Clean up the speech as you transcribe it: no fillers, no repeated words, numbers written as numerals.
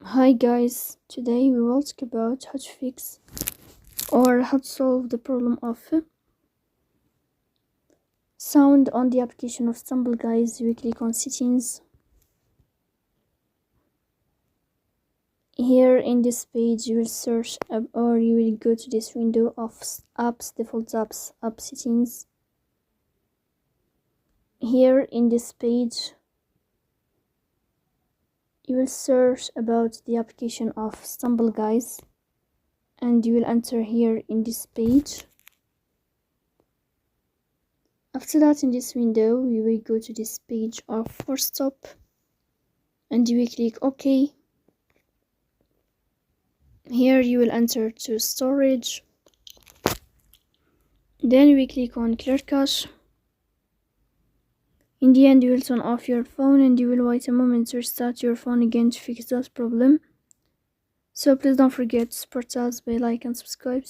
Hi guys, today we will talk about how to fix or how to solve the problem of sound on the application of Stumble. Guys, we click on settings. Here in this page you will search or you will go to this window of apps, default apps, app settings. Here in this page you will search about the application of Stumble, guys, and you will enter here in this page. After that, in this window you will go to this page of force stop and you will click OK. Here you will enter to storage, then we click on clear cache. In the end you will turn off your phone and you will wait a moment to restart your phone again to fix that problem. So please don't forget to support us by like and subscribe.